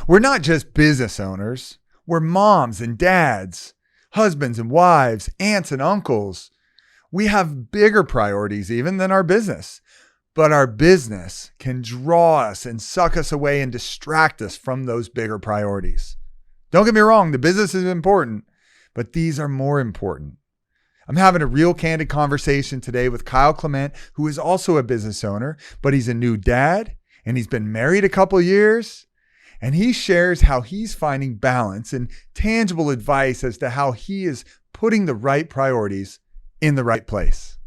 We're not just business owners. We're moms and dads, husbands and wives, aunts and uncles. We have bigger priorities even than our business. But our business can draw us and suck us away and distract us from those bigger priorities. Don't get me wrong, the business is important, but these are more important. I'm having a real candid conversation today with Kyle Klement, who is also a business owner, but he's a new dad and he's been married a couple years. And he shares how he's finding balance and tangible advice as to how he is putting the right priorities in the right place.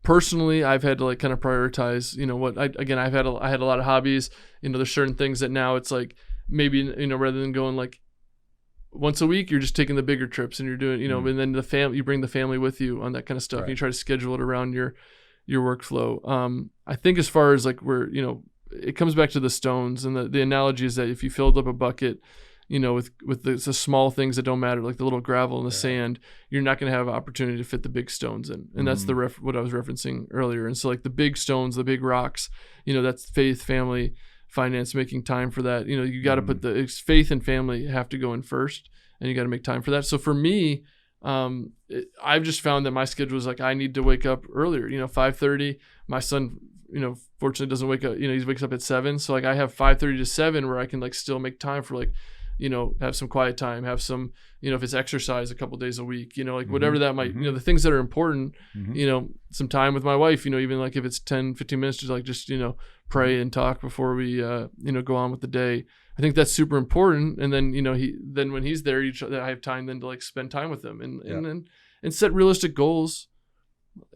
Personally, I've had to like kind of prioritize, I had a lot of hobbies, there's certain things that now it's like maybe, rather than going like once a week, you're just taking the bigger trips and you're doing, and then you bring the family with you on that kind of stuff. Right. And you try to schedule it around your workflow. I think as far as like it comes back to the stones, and the analogy is that if you filled up a bucket, with the small things that don't matter, like the little gravel and the sand, you're not going to have an opportunity to fit the big stones in. And that's what I was referencing earlier. And so like the big stones, the big rocks, that's faith, family, finance, making time for that. You got to put faith and family have to go in first, and you got to make time for that. So for me, I've just found that my schedule is like, I need to wake up earlier, 5:30. My son, fortunately doesn't wake up, he wakes up at 7. So like I have 5:30 to 7 where I can like still make time for like, have some quiet time, have some, if it's exercise a couple days a week, whatever that might, the things that are important, some time with my wife, even like if it's 10, 15 minutes to like just, pray and talk before we, go on with the day. I think that's super important. And then, then when he's there, I have time then to like spend time with him and set realistic goals.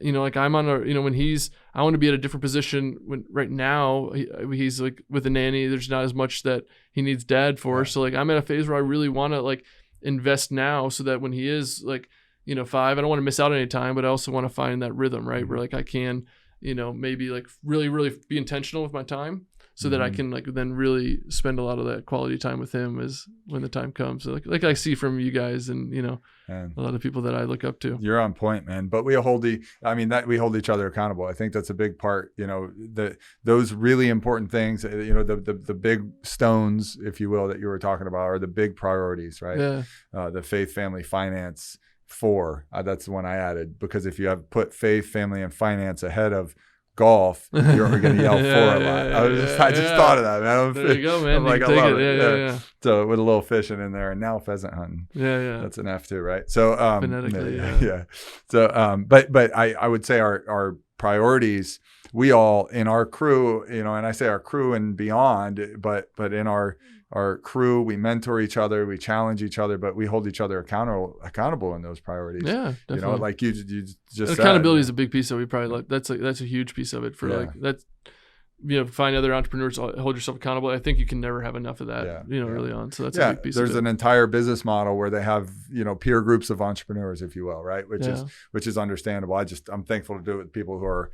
Like I'm on I want to be at a different position right now he's like with a nanny. There's not as much that he needs dad for. So like I'm at a phase where I really want to like invest now so that when he is like, 5, I don't want to miss out on any time, but I also want to find that rhythm, right? Where like I can, maybe like really, really be intentional with my time so that I can like then really spend a lot of that quality time with him as when the time comes. So like I see from you guys and, a lot of people that I look up to. You're on point, man. But we hold each other accountable. I think that's a big part, those really important things, the big stones, if you will, that you were talking about are the big priorities, right? Yeah. The faith, family, finance, 4. That's the one I added, because if you have put faith, family, and finance ahead of golf, you're going to yell 4 a lot. I just thought of that, man. There you go, man. I love it. Yeah. So with a little fishing in there, and now pheasant hunting. Yeah. That's an F too, right? So phonetically, yeah. So but I would say our priorities, we all in our crew, and I say our crew and beyond, but in our crew, we mentor each other, we challenge each other, but we hold each other accountable in those priorities. Yeah, definitely. Like you just accountability is a big piece of it. We probably like that's a huge piece of it for like that's find other entrepreneurs, hold yourself accountable. I think you can never have enough of that, early on. So that's a big piece of it. There's an entire business model where they have, peer groups of entrepreneurs, if you will, right? Which is understandable. I'm thankful to do it with people who are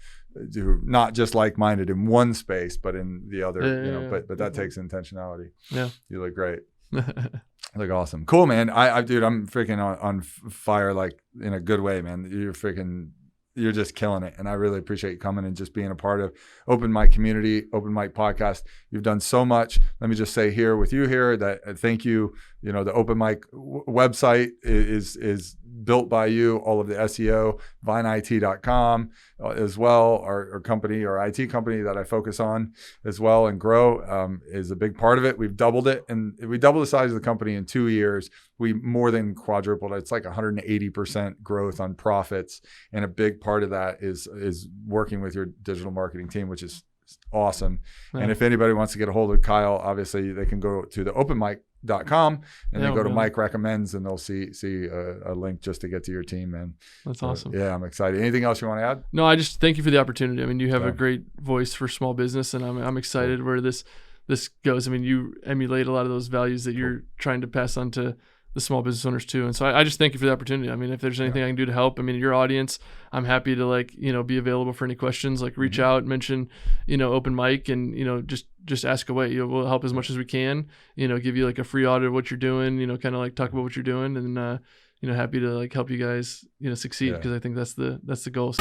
not just like-minded in one space, but in the other, but that takes intentionality. Yeah. You look great. Look awesome. Cool, man. Dude, I'm freaking on fire, like in a good way, man. You're just killing it. And I really appreciate you coming and just being a part of Open Mic community, Open Mic podcast. You've done so much. Let me just say here with you here that thank you. The Open Mic website is built by you, all of the SEO, vineit.com as well. Our company, our IT company that I focus on as well and grow is a big part of it. We've doubled it, and we doubled the size of the company in 2 years. We more than quadrupled it. It's like 180% growth on profits. And a big part of that is working with your digital marketing team, which is awesome. Yeah. And if anybody wants to get a hold of Kyle, obviously they can go to the openmic.com and then go to Mike Recommends, and they'll see a link just to get to your team, man. That's awesome. Yeah, I'm excited. Anything else you want to add? No, I just thank you for the opportunity. I mean, you have a great voice for small business, and I'm excited where this goes. I mean, you emulate a lot of those values that you're trying to pass on to the small business owners too. And so I just thank you for the opportunity. I mean, if there's anything I can do to help, I mean, your audience, I'm happy to be available for any questions, like reach out, mention, Open Mic, and, just ask away. We'll help as much as we can, give you like a free audit of what you're doing, kind of like talk about what you're doing, and, happy to like help you guys, succeed, because I think that's the goal.